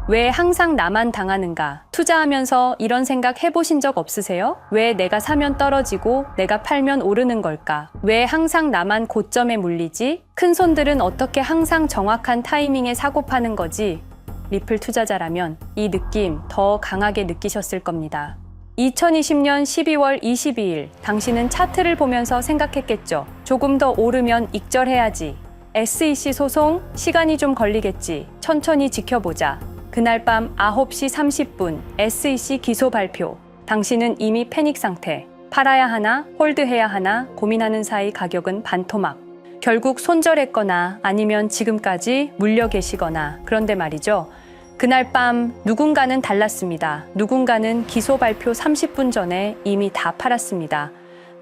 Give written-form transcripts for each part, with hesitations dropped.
왜 항상 나만 당하는가? 투자하면서 이런 생각 해보신 적 없으세요? 왜 내가 사면 떨어지고 내가 팔면 오르는 걸까? 왜 항상 나만 고점에 물리지? 큰 손들은 어떻게 항상 정확한 타이밍에 사고 파는 거지? 리플 투자자라면 이 느낌 더 강하게 느끼셨을 겁니다. 2020년 12월 22일, 당신은 차트를 보면서 생각했겠죠. 조금 더 오르면 익절해야지. SEC 소송, 시간이 좀 걸리겠지. 천천히 지켜보자. 그날 밤 9시 30분 SEC 기소 발표. 당신은 이미 패닉 상태. 팔아야 하나, 홀드해야 하나 고민하는 사이 가격은 반토막. 결국 손절했거나 아니면 지금까지 물려 계시거나. 그런데 말이죠. 그날 밤 누군가는 달랐습니다. 누군가는 기소 발표 30분 전에 이미 다 팔았습니다.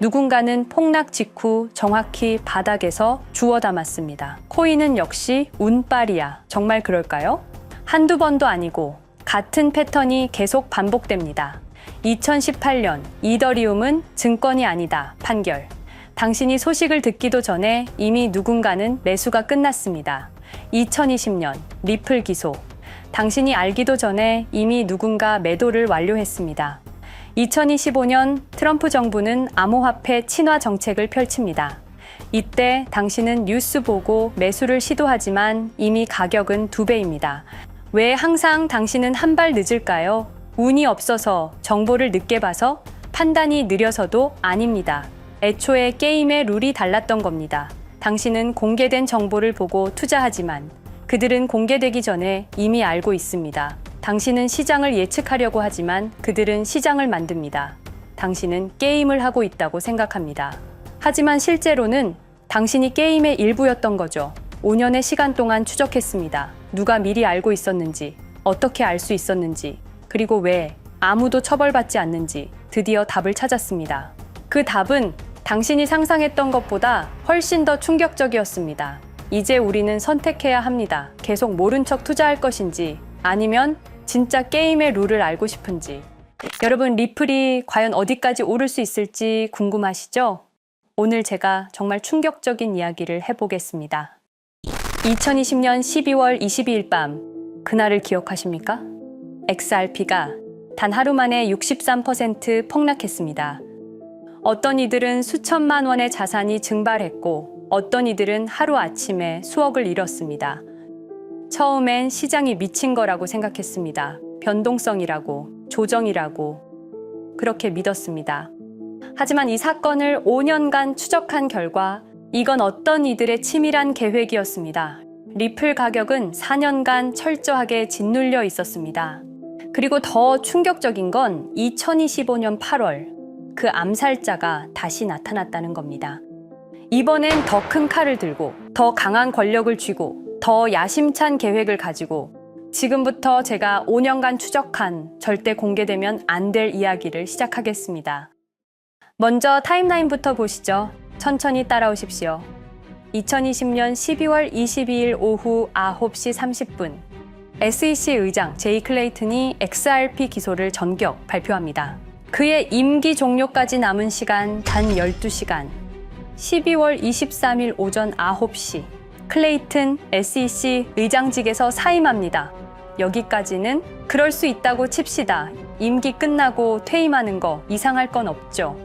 누군가는 폭락 직후 정확히 바닥에서 주워 담았습니다. 코인은 역시 운빨이야. 정말 그럴까요? 한두 번도 아니고 같은 패턴이 계속 반복됩니다. 2018년 이더리움은 증권이 아니다. 판결. 당신이 소식을 듣기도 전에 이미 누군가는 매수가 끝났습니다. 2020년 리플 기소. 당신이 알기도 전에 이미 누군가 매도를 완료했습니다. 2025년 트럼프 정부는 암호화폐 친화 정책을 펼칩니다. 이때 당신은 뉴스 보고 매수를 시도하지만 이미 가격은 2배입니다. 왜 항상 당신은 한 발 늦을까요? 운이 없어서, 정보를 늦게 봐서, 판단이 느려서도 아닙니다. 애초에 게임의 룰이 달랐던 겁니다. 당신은 공개된 정보를 보고 투자하지만 그들은 공개되기 전에 이미 알고 있습니다. 당신은 시장을 예측하려고 하지만 그들은 시장을 만듭니다. 당신은 게임을 하고 있다고 생각합니다. 하지만 실제로는 당신이 게임의 일부였던 거죠. 5년의 시간 동안 추적했습니다. 누가 미리 알고 있었는지, 어떻게 알 수 있었는지, 그리고 왜 아무도 처벌받지 않는지 드디어 답을 찾았습니다. 그 답은 당신이 상상했던 것보다 훨씬 더 충격적이었습니다. 이제 우리는 선택해야 합니다. 계속 모른 척 투자할 것인지 아니면 진짜 게임의 룰을 알고 싶은지. 여러분, 리플이 과연 어디까지 오를 수 있을지 궁금하시죠? 오늘 제가 정말 충격적인 이야기를 해보겠습니다. 2020년 12월 22일 밤, 그날을 기억하십니까? XRP가 단 하루 만에 63% 폭락했습니다. 어떤 이들은 수천만 원의 자산이 증발했고 어떤 이들은 하루아침에 수억을 잃었습니다. 처음엔 시장이 미친 거라고 생각했습니다. 변동성이라고, 조정이라고 그렇게 믿었습니다. 하지만 이 사건을 5년간 추적한 결과 이건 어떤 이들의 치밀한 계획이었습니다. 리플 가격은 4년간 철저하게 짓눌려 있었습니다. 그리고 더 충격적인 건 2025년 8월 그 암살자가 다시 나타났다는 겁니다. 이번엔 더 큰 칼을 들고 더 강한 권력을 쥐고 더 야심찬 계획을 가지고 지금부터 제가 5년간 추적한 절대 공개되면 안 될 이야기를 시작하겠습니다. 먼저 타임라인부터 보시죠. 천천히 따라오십시오. 2020년 12월 22일 오후 9시 30분 SEC 의장 제이 클레이튼이 XRP 기소를 전격 발표합니다. 그의 임기 종료까지 남은 시간 단 12시간. 12월 23일 오전 9시 클레이튼 SEC 의장직에서 사임합니다. 여기까지는 그럴 수 있다고 칩시다. 임기 끝나고 퇴임하는 거 이상할 건 없죠.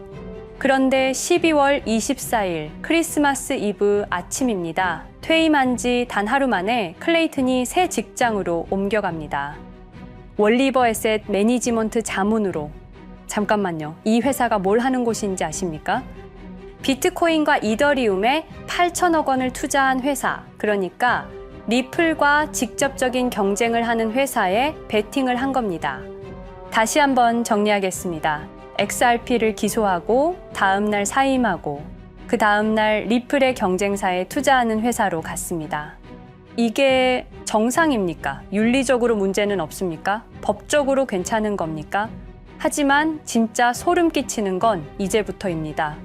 그런데 12월 24일 크리스마스 이브 아침입니다. 퇴임한 지 단 하루 만에 클레이튼이 새 직장으로 옮겨갑니다. 월리버 에셋 매니지먼트 자문으로. 잠깐만요. 이 회사가 뭘 하는 곳인지 아십니까? 비트코인과 이더리움에 8천억 원을 투자한 회사, 그러니까 리플과 직접적인 경쟁을 하는 회사에 베팅을 한 겁니다. 다시 한번 정리하겠습니다. XRP를 기소하고 다음날 사임하고 그 다음날 리플의 경쟁사에 투자하는 회사로 갔습니다. 이게 정상입니까? 윤리적으로 문제는 없습니까? 법적으로 괜찮은 겁니까? 하지만 진짜 소름 끼치는 건 이제부터입니다.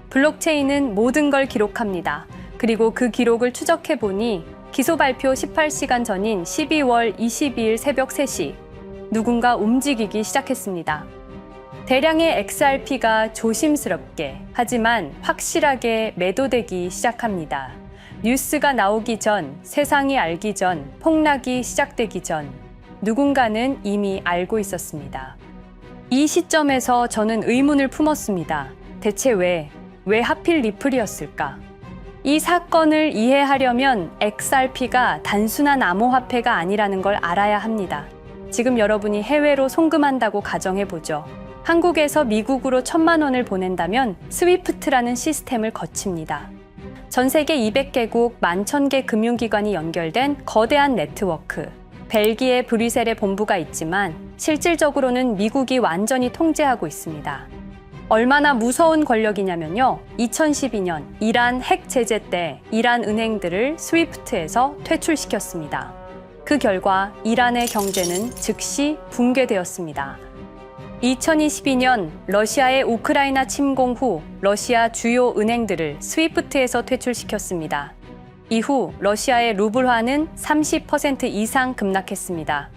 블록체인은 모든 걸 기록합니다. 그리고 그 기록을 추적해보니 기소 발표 18시간 전인 12월 22일 새벽 3시 누군가 움직이기 시작했습니다. 대량의 XRP가 조심스럽게 하지만 확실하게 매도되기 시작합니다. 뉴스가 나오기 전, 세상이 알기 전, 폭락이 시작되기 전 누군가는 이미 알고 있었습니다. 이 시점에서 저는 의문을 품었습니다. 대체 왜 하필 리플이었을까? 이 사건을 이해하려면 XRP가 단순한 암호화폐가 아니라는 걸 알아야 합니다. 지금 여러분이 해외로 송금한다고 가정해보죠. 한국에서 미국으로 1,000만 원을 보낸다면 스위프트라는 시스템을 거칩니다. 전 세계 200개국 11,000개 금융기관이 연결된 거대한 네트워크. 벨기에 브뤼셀에 본부가 있지만 실질적으로는 미국이 완전히 통제하고 있습니다. 얼마나 무서운 권력이냐면요. 2012년 이란 핵 제재 때 이란 은행들을 스위프트에서 퇴출시켰습니다. 그 결과 이란의 경제는 즉시 붕괴되었습니다. 2022년 러시아의 우크라이나 침공 후 러시아 주요 은행들을 스위프트에서 퇴출시켰습니다. 이후 러시아의 루블화는 30% 이상 급락했습니다.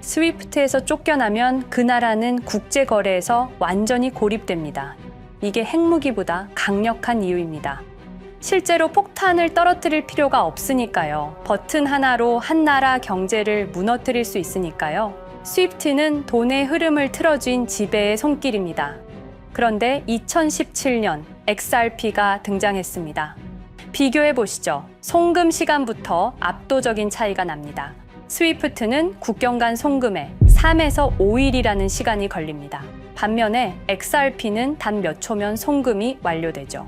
스위프트에서 쫓겨나면 그 나라는 국제거래에서 완전히 고립됩니다. 이게 핵무기보다 강력한 이유입니다. 실제로 폭탄을 떨어뜨릴 필요가 없으니까요. 버튼 하나로 한 나라 경제를 무너뜨릴 수 있으니까요. 스위프트는 돈의 흐름을 틀어쥔 지배의 손길입니다. 그런데 2017년 XRP가 등장했습니다. 비교해 보시죠. 송금 시간부터 압도적인 차이가 납니다. 스위프트는 국경 간 송금에 3에서 5일이라는 시간이 걸립니다. 반면에 XRP는 단 몇 초면 송금이 완료되죠.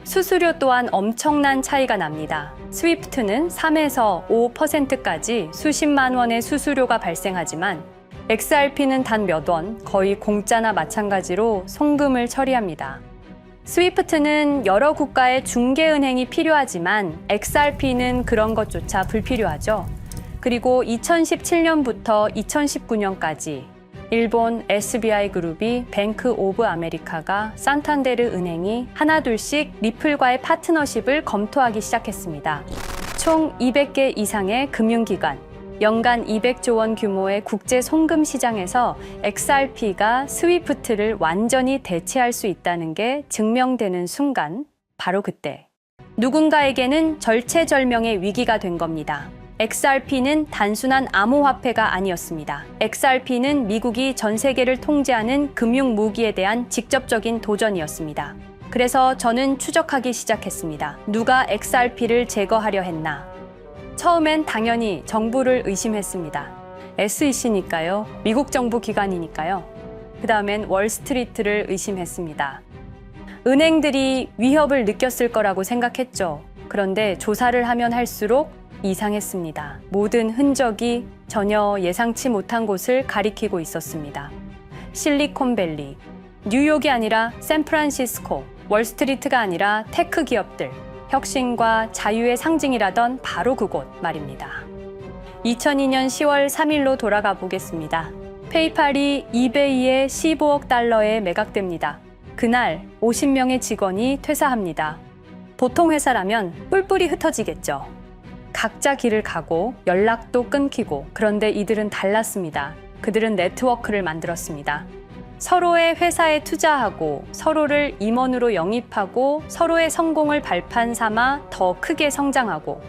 수수료 또한 엄청난 차이가 납니다. 스위프트는 3에서 5%까지 수십만 원의 수수료가 발생하지만 XRP는 단 몇 원, 거의 공짜나 마찬가지로 송금을 처리합니다. 스위프트는 여러 국가의 중개은행이 필요하지만 XRP는 그런 것조차 불필요하죠. 그리고 2017년부터 2019년까지 일본 SBI 그룹이 뱅크 오브 아메리카가 산탄데르 은행이 하나둘씩 리플과의 파트너십을 검토하기 시작했습니다. 총 200개 이상의 금융기관, 연간 200조 원 규모의 국제 송금 시장에서 XRP가 스위프트를 완전히 대체할 수 있다는 게 증명되는 순간, 바로 그때 누군가에게는 절체절명의 위기가 된 겁니다. XRP는 단순한 암호화폐가 아니었습니다. XRP는 미국이 전 세계를 통제하는 금융 무기에 대한 직접적인 도전이었습니다. 그래서 저는 추적하기 시작했습니다. 누가 XRP를 제거하려 했나? 처음엔 당연히 정부를 의심했습니다. SEC니까요. 미국 정부 기관이니까요. 그 다음엔 월스트리트를 의심했습니다. 은행들이 위협을 느꼈을 거라고 생각했죠. 그런데 조사를 하면 할수록 이상했습니다. 모든 흔적이 전혀 예상치 못한 곳을 가리키고 있었습니다. 실리콘밸리, 뉴욕이 아니라 샌프란시스코, 월스트리트가 아니라 테크 기업들, 혁신과 자유의 상징이라던 바로 그곳 말입니다. 2002년 10월 3일로 돌아가 보겠습니다. 페이팔이 이베이에 15억 달러에 매각됩니다. 그날 50명의 직원이 퇴사합니다. 보통 회사라면 뿔뿔이 흩어지겠죠. 각자 길을 가고 연락도 끊기고, 그런데 이들은 달랐습니다. 그들은 네트워크를 만들었습니다. 서로의 회사에 투자하고 서로를 임원으로 영입하고 서로의 성공을 발판 삼아 더 크게 성장하고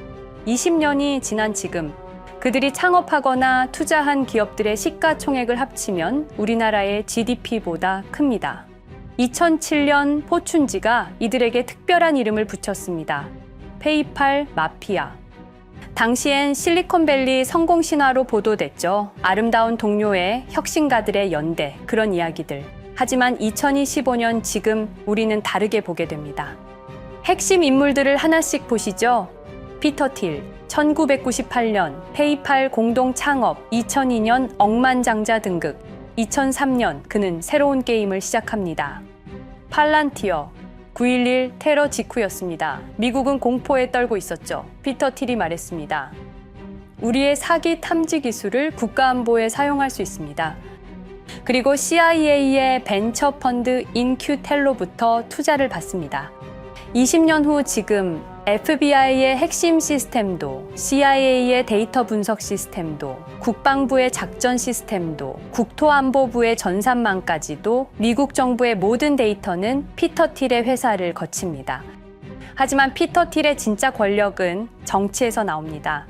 20년이 지난 지금 그들이 창업하거나 투자한 기업들의 시가총액을 합치면 우리나라의 GDP보다 큽니다. 2007년 포춘지가 이들에게 특별한 이름을 붙였습니다. 페이팔 마피아. 당시엔 실리콘밸리 성공 신화로 보도됐죠. 아름다운 동료의 혁신가들의 연대, 그런 이야기들. 하지만 2025년 지금 우리는 다르게 보게 됩니다. 핵심 인물들을 하나씩 보시죠. 피터 틸, 1998년 페이팔 공동 창업, 2002년 억만장자 등극, 2003년 그는 새로운 게임을 시작합니다. 팔란티어, 9.11 테러 직후였습니다. 미국은 공포에 떨고 있었죠. 피터 틸이 말했습니다. 우리의 사기 탐지 기술을 국가안보에 사용할 수 있습니다. 그리고 CIA의 벤처 펀드 인큐텔로부터 투자를 받습니다. 20년 후 지금 FBI의 핵심 시스템도, CIA의 데이터 분석 시스템도, 국방부의 작전 시스템도, 국토안보부의 전산망까지도 미국 정부의 모든 데이터는 피터 틸의 회사를 거칩니다. 하지만 피터 틸의 진짜 권력은 정치에서 나옵니다.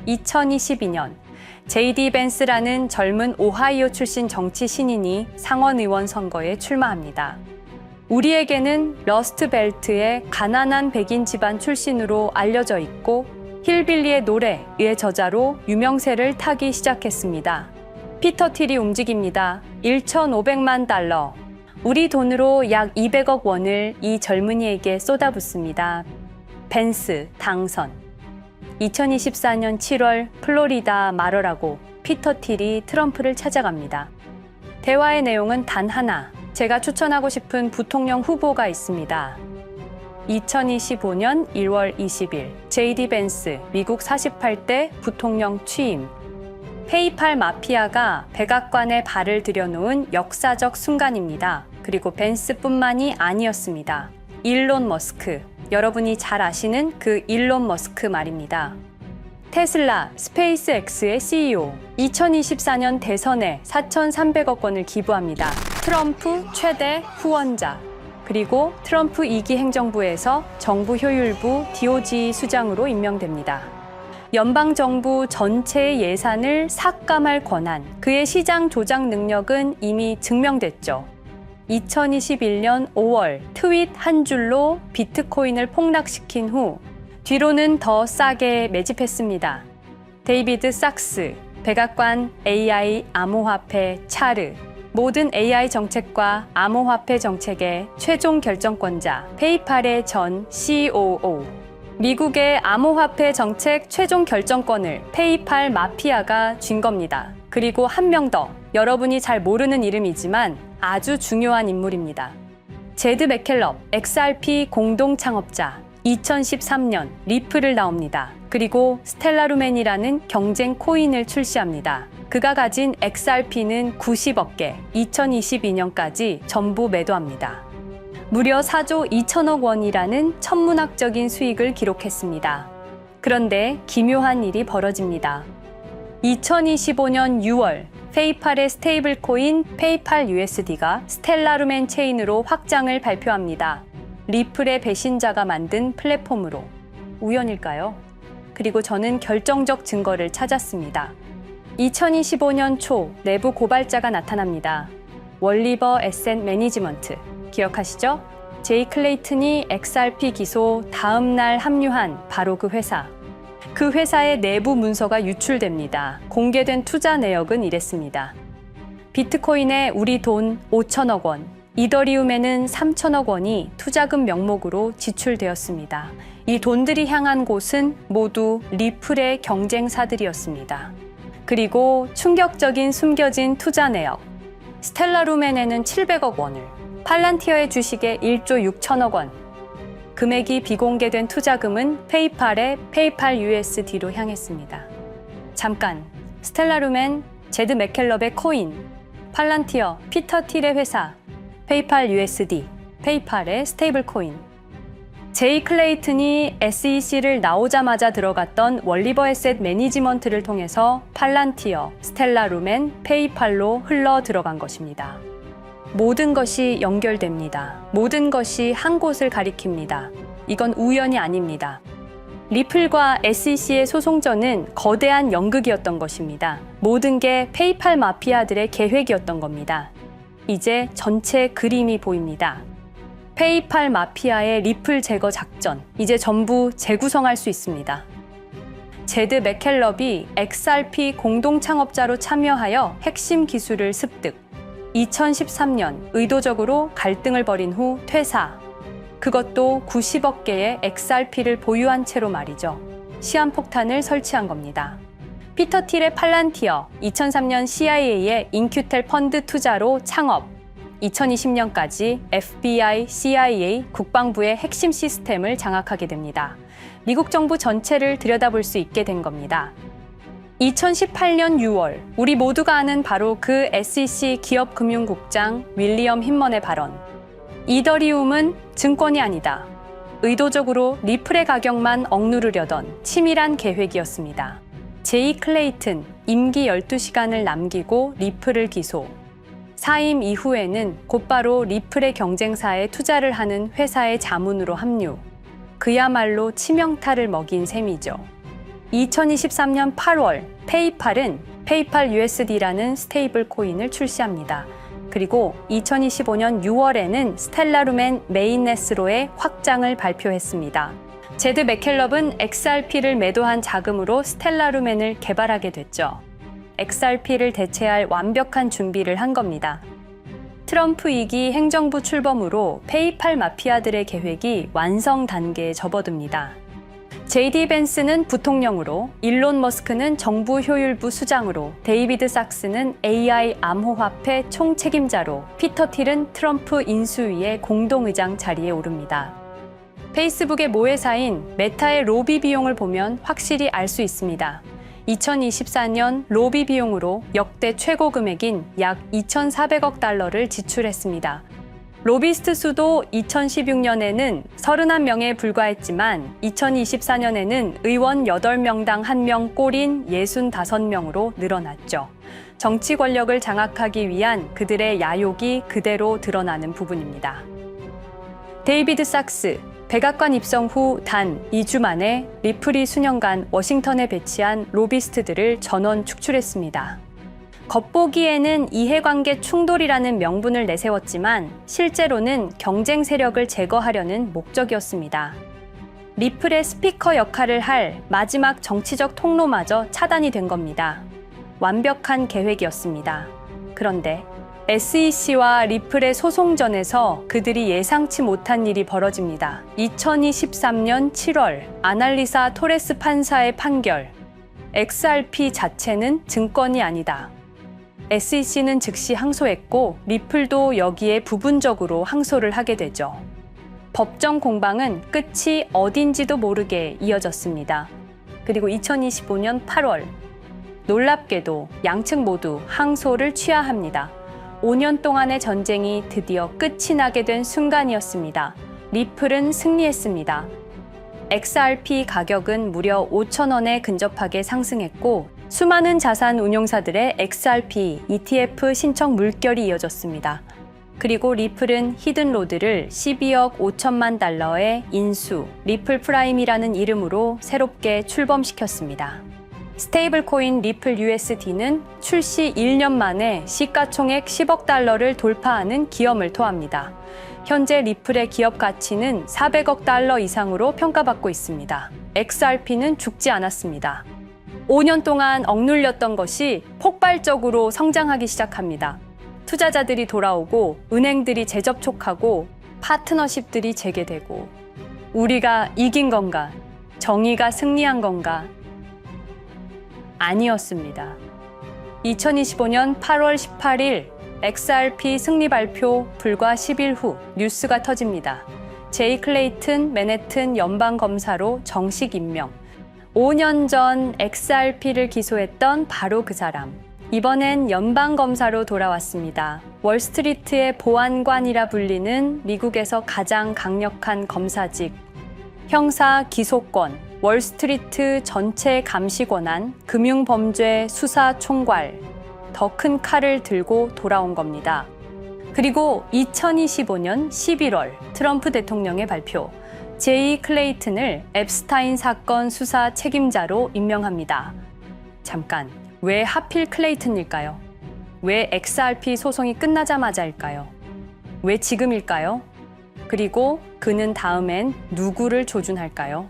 2022년 JD 벤스라는 젊은 오하이오 출신 정치 신인이 상원 의원 선거에 출마합니다. 우리에게는 러스트벨트의 가난한 백인 집안 출신으로 알려져 있고 힐빌리의 노래의 저자로 유명세를 타기 시작했습니다. 피터 틸이 움직입니다. 1,500만 달러. 우리 돈으로 약 200억 원을 이 젊은이에게 쏟아붓습니다. 벤스 당선. 2024년 7월 플로리다 마러라고 피터 틸이 트럼프를 찾아갑니다. 대화의 내용은 단 하나. 제가 추천하고 싶은 부통령 후보가 있습니다. 2025년 1월 20일 JD 벤스 미국 48대 부통령 취임. 페이팔 마피아가 백악관에 발을 들여놓은 역사적 순간입니다. 그리고 벤스뿐만이 아니었습니다. 일론 머스크, 여러분이 잘 아시는 그 일론 머스크 말입니다. 테슬라, 스페이스X의 CEO, 2024년 대선에 4,300억 원을 기부합니다. 트럼프 최대 후원자, 그리고 트럼프 2기 행정부에서 정부 효율부 DOJ 수장으로 임명됩니다. 연방정부 전체의 예산을 삭감할 권한, 그의 시장 조작 능력은 이미 증명됐죠. 2021년 5월 트윗 한 줄로 비트코인을 폭락시킨 후 뒤로는 더 싸게 매집했습니다. 데이비드 sak스, 백악관 AI 암호화폐 차르, 모든 AI 정책과 암호화폐 정책의 최종 결정권자, 페이팔의 전 COO. 미국의 암호화폐 정책 최종 결정권을 페이팔 마피아가 쥔 겁니다. 그리고 한 명 더, 여러분이 잘 모르는 이름이지만 아주 중요한 인물입니다. 제드 맥켈럽, XRP 공동 창업자, 2013년 리플을 나옵니다. 그리고 스텔라루멘이라는 경쟁 코인을 출시합니다. 그가 가진 XRP는 90억 개, 2022년까지 전부 매도합니다. 무려 4조 2천억 원이라는 천문학적인 수익을 기록했습니다. 그런데 기묘한 일이 벌어집니다. 2025년 6월 페이팔의 스테이블 코인 페이팔 USD가 스텔라루멘 체인으로 확장을 발표합니다. 리플의 배신자가 만든 플랫폼으로. 우연일까요? 그리고 저는 결정적 증거를 찾았습니다. 2025년 초 내부 고발자가 나타납니다. 월리버 에셋 매니지먼트. 기억하시죠? 제이 클레이튼이 XRP 기소 다음 날 합류한 바로 그 회사. 그 회사의 내부 문서가 유출됩니다. 공개된 투자 내역은 이랬습니다. 비트코인에 우리 돈 5천억 원, 이더리움에는 3천억 원이 투자금 명목으로 지출되었습니다. 이 돈들이 향한 곳은 모두 리플의 경쟁사들이었습니다. 그리고 충격적인 숨겨진 투자 내역. 스텔라루멘에는 700억 원을, 팔란티어의 주식에 1조 6천억 원, 금액이 비공개된 투자금은 페이팔의 페이팔 USD로 향했습니다. 잠깐, 스텔라루멘, 제드 맥켈럽의 코인, 팔란티어, 피터 틸의 회사, 페이팔 USD, 페이팔의 스테이블 코인. 제이 클레이튼이 SEC를 나오자마자 들어갔던 월리버 에셋 매니지먼트를 통해서 팔란티어, 스텔라루멘, 페이팔로 흘러 들어간 것입니다. 모든 것이 연결됩니다. 모든 것이 한 곳을 가리킵니다. 이건 우연이 아닙니다. 리플과 SEC의 소송전은 거대한 연극이었던 것입니다. 모든 게 페이팔 마피아들의 계획이었던 겁니다. 이제 전체 그림이 보입니다. 페이팔 마피아의 리플 제거 작전, 이제 전부 재구성할 수 있습니다. 제드 맥켈럽이 XRP 공동 창업자로 참여하여 핵심 기술을 습득. 2013년 의도적으로 갈등을 벌인 후 퇴사. 그것도 90억 개의 XRP를 보유한 채로 말이죠. 시한폭탄을 설치한 겁니다. 피터 틸의 팔란티어, 2003년 CIA의 인큐텔 펀드 투자로 창업. 2020년까지 FBI, CIA, 국방부의 핵심 시스템을 장악하게 됩니다. 미국 정부 전체를 들여다볼 수 있게 된 겁니다. 2018년 6월, 우리 모두가 아는 바로 그 SEC 기업금융국장 윌리엄 힌먼의 발언. 이더리움은 증권이 아니다. 의도적으로 리플의 가격만 억누르려던 치밀한 계획이었습니다. 제이 클레이튼, 임기 12시간을 남기고 리플을 기소. 사임 이후에는 곧바로 리플의 경쟁사에 투자를 하는 회사의 자문으로 합류. 그야말로 치명타를 먹인 셈이죠. 2023년 8월 페이팔은 페이팔 USD라는 스테이블 코인을 출시합니다. 그리고 2025년 6월에는 스텔라룸앤 메인넷으로의 확장을 발표했습니다. 제드 맥켈럽은 XRP를 매도한 자금으로 스텔라룸앤을 개발하게 됐죠. XRP를 대체할 완벽한 준비를 한 겁니다. 트럼프 2기 행정부 출범으로 페이팔 마피아들의 계획이 완성 단계에 접어듭니다. JD 벤스는 부통령으로, 일론 머스크는 정부 효율부 수장으로, 데이비드 sak스는 AI 암호화폐 총책임자로, 피터 틸은 트럼프 인수위의 공동의장 자리에 오릅니다. 페이스북의 모회사인 메타의 로비 비용을 보면 확실히 알 수 있습니다. 2024년 로비 비용으로 역대 최고 금액인 약 2,400억 달러를 지출했습니다. 로비스트 수도 2016년에는 31명에 불과했지만 2024년에는 의원 8명당 1명 꼴인 65명으로 늘어났죠. 정치 권력을 장악하기 위한 그들의 야욕이 그대로 드러나는 부분입니다. 데이비드 sak스, 백악관 입성 후 단 2주 만에 리플이 수년간 워싱턴에 배치한 로비스트들을 전원 축출했습니다. 겉보기에는 이해관계 충돌이라는 명분을 내세웠지만 실제로는 경쟁 세력을 제거하려는 목적이었습니다. 리플의 스피커 역할을 할 마지막 정치적 통로마저 차단이 된 겁니다. 완벽한 계획이었습니다. 그런데 SEC와 리플의 소송전에서 그들이 예상치 못한 일이 벌어집니다. 2023년 7월 아날리사 토레스 판사의 판결. XRP 자체는 증권이 아니다. SEC는 즉시 항소했고 리플도 여기에 부분적으로 항소를 하게 되죠. 법정 공방은 끝이 어딘지도 모르게 이어졌습니다. 그리고 2025년 8월 놀랍게도 양측 모두 항소를 취하합니다. 5년 동안의 전쟁이 드디어 끝이 나게 된 순간이었습니다. 리플은 승리했습니다. XRP 가격은 무려 5,000원에 근접하게 상승했고 수많은 자산 운용사들의 XRP ETF 신청 물결이 이어졌습니다. 그리고 리플은 히든로드를 12억 5천만 달러의 인수, 리플 프라임이라는 이름으로 새롭게 출범시켰습니다. 스테이블 코인 리플 USD는 출시 1년 만에 시가총액 10억 달러를 돌파하는 기염을 토합니다. 현재 리플의 기업 가치는 400억 달러 이상으로 평가받고 있습니다. XRP는 죽지 않았습니다. 5년 동안 억눌렸던 것이 폭발적으로 성장하기 시작합니다. 투자자들이 돌아오고 은행들이 재접촉하고 파트너십들이 재개되고 우리가 이긴 건가? 정의가 승리한 건가? 아니었습니다. 2025년 8월 18일 XRP 승리 발표 불과 10일 후 뉴스가 터집니다. 제이 클레이튼 맨해튼 연방검사로 정식 임명. 5년 전 XRP를 기소했던 바로 그 사람. 이번엔 연방검사로 돌아왔습니다. 월스트리트의 보안관이라 불리는 미국에서 가장 강력한 검사직. 형사 기소권, 월스트리트 전체 감시 권한, 금융범죄 수사 총괄. 더 큰 칼을 들고 돌아온 겁니다. 그리고 2025년 11월 트럼프 대통령의 발표. 제이 클레이튼을 앱스타인 사건 수사 책임자로 임명합니다. 잠깐, 왜 하필 클레이튼일까요? 왜 XRP 소송이 끝나자마자일까요? 왜 지금일까요? 그리고 그는 다음엔 누구를 조준할까요?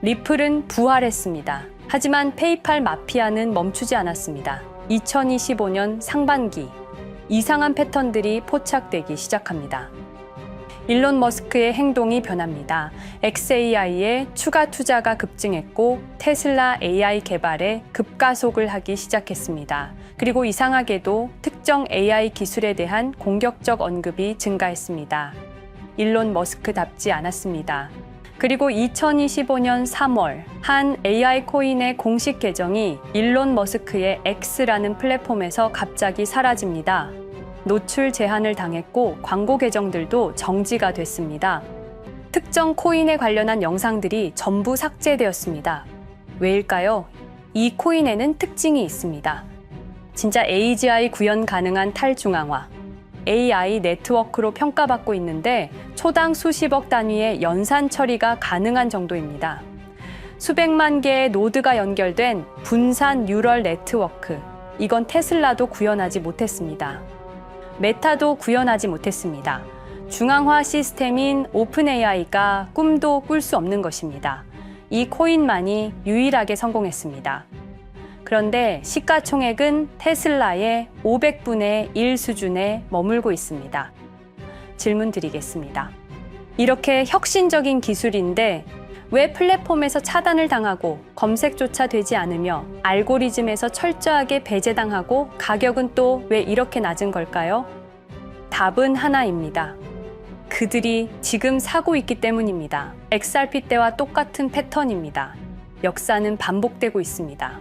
리플은 부활했습니다. 하지만 페이팔 마피아는 멈추지 않았습니다. 2025년 상반기, 이상한 패턴들이 포착되기 시작합니다. 일론 머스크의 행동이 변합니다. xAI에 추가 투자가 급증했고 테슬라 AI 개발에 급가속을 하기 시작했습니다. 그리고 이상하게도 특정 AI 기술에 대한 공격적 언급이 증가했습니다. 일론 머스크답지 않았습니다. 그리고 2025년 3월 한 AI 코인의 공식 계정이 일론 머스크의 X라는 플랫폼에서 갑자기 사라집니다. 노출 제한을 당했고 광고 계정들도 정지가 됐습니다. 특정 코인에 관련한 영상들이 전부 삭제되었습니다. 왜일까요? 이 코인에는 특징이 있습니다. 진짜 AGI 구현 가능한 탈중앙화, AI 네트워크로 평가받고 있는데 초당 수십억 단위의 연산 처리가 가능한 정도입니다. 수백만 개의 노드가 연결된 분산 뉴럴 네트워크. 이건 테슬라도 구현하지 못했습니다. 메타도 구현하지 못했습니다. 중앙화 시스템인 오픈 AI가 꿈도 꿀 수 없는 것입니다. 이 코인만이 유일하게 성공했습니다. 그런데 시가총액은 테슬라의 500분의 1 수준에 머물고 있습니다. 질문 드리겠습니다. 이렇게 혁신적인 기술인데 왜 플랫폼에서 차단을 당하고 검색조차 되지 않으며 알고리즘에서 철저하게 배제당하고 가격은 또 왜 이렇게 낮은 걸까요? 답은 하나입니다. 그들이 지금 사고 있기 때문입니다. XRP 때와 똑같은 패턴입니다. 역사는 반복되고 있습니다.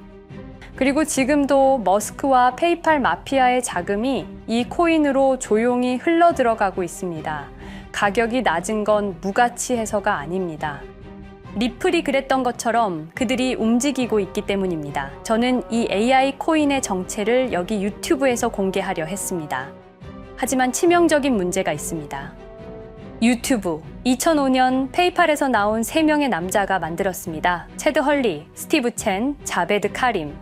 그리고 지금도 머스크와 페이팔 마피아의 자금이 이 코인으로 조용히 흘러 들어가고 있습니다. 가격이 낮은 건 무가치해서가 아닙니다. 리플이 그랬던 것처럼 그들이 움직이고 있기 때문입니다. 저는 이 AI 코인의 정체를 여기 유튜브에서 공개하려 했습니다. 하지만 치명적인 문제가 있습니다. 유튜브 2005년 페이팔에서 나온 3명의 남자가 만들었습니다. 체드 헐리, 스티브 첸, 자베드 카림.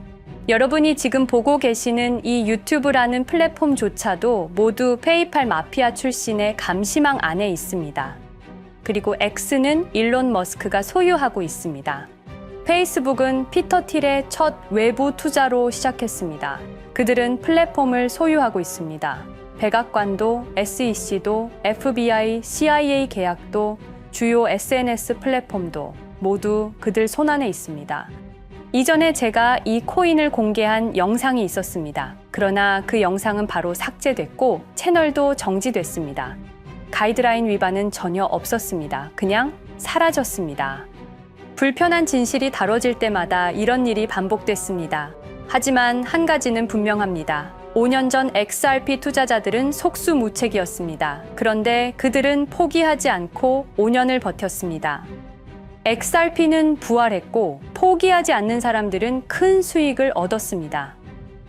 여러분이 지금 보고 계시는 이 유튜브라는 플랫폼조차도 모두 페이팔 마피아 출신의 감시망 안에 있습니다. 그리고 X는 일론 머스크가 소유하고 있습니다. 페이스북은 피터 틸의 첫 외부 투자로 시작했습니다. 그들은 플랫폼을 소유하고 있습니다. 백악관도, SEC도, FBI, CIA 계약도, 주요 SNS 플랫폼도 모두 그들 손안에 있습니다. 이전에 제가 이 코인을 공개한 영상이 있었습니다. 그러나 그 영상은 바로 삭제됐고 채널도 정지됐습니다. 가이드라인 위반은 전혀 없었습니다. 그냥 사라졌습니다. 불편한 진실이 다뤄질 때마다 이런 일이 반복됐습니다. 하지만 한 가지는 분명합니다. 5년 전 XRP 투자자들은 속수무책이었습니다. 그런데 그들은 포기하지 않고 5년을 버텼습니다. XRP는 부활했고 포기하지 않는 사람들은 큰 수익을 얻었습니다.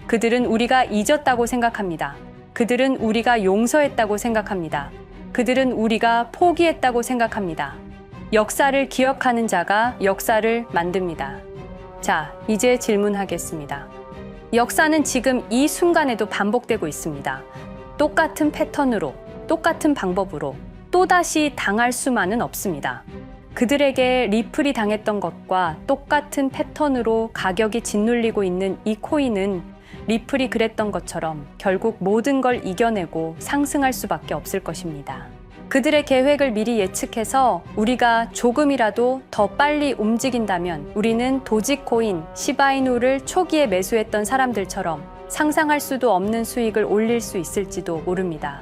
그들은 우리가 잊었다고 생각합니다. 그들은 우리가 용서했다고 생각합니다. 그들은 우리가 포기했다고 생각합니다. 역사를 기억하는 자가 역사를 만듭니다. 자, 이제 질문하겠습니다. 역사는 지금 이 순간에도 반복되고 있습니다. 똑같은 패턴으로, 똑같은 방법으로 또다시 당할 수만은 없습니다. 그들에게 리플이 당했던 것과 똑같은 패턴으로 가격이 짓눌리고 있는 이 코인은 리플이 그랬던 것처럼 결국 모든 걸 이겨내고 상승할 수밖에 없을 것입니다. 그들의 계획을 미리 예측해서 우리가 조금이라도 더 빨리 움직인다면 우리는 도지코인, 시바이누를 초기에 매수했던 사람들처럼 상상할 수도 없는 수익을 올릴 수 있을지도 모릅니다.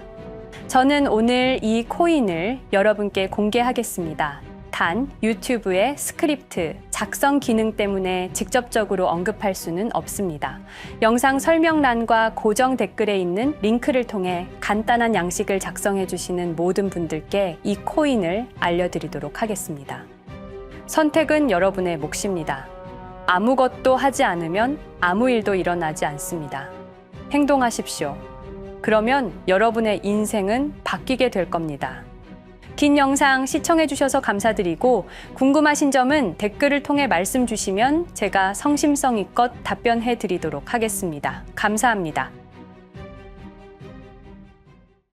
저는 오늘 이 코인을 여러분께 공개하겠습니다. 단, 유튜브의 스크립트, 작성 기능 때문에 직접적으로 언급할 수는 없습니다. 영상 설명란과 고정 댓글에 있는 링크를 통해 간단한 양식을 작성해 주시는 모든 분들께 이 코인을 알려드리도록 하겠습니다. 선택은 여러분의 몫입니다. 아무것도 하지 않으면 아무 일도 일어나지 않습니다. 행동하십시오. 그러면 여러분의 인생은 바뀌게 될 겁니다. 긴 영상 시청해주셔서 감사드리고 궁금하신 점은 댓글을 통해 말씀 주시면 제가 성심성의껏 답변해 드리도록 하겠습니다. 감사합니다.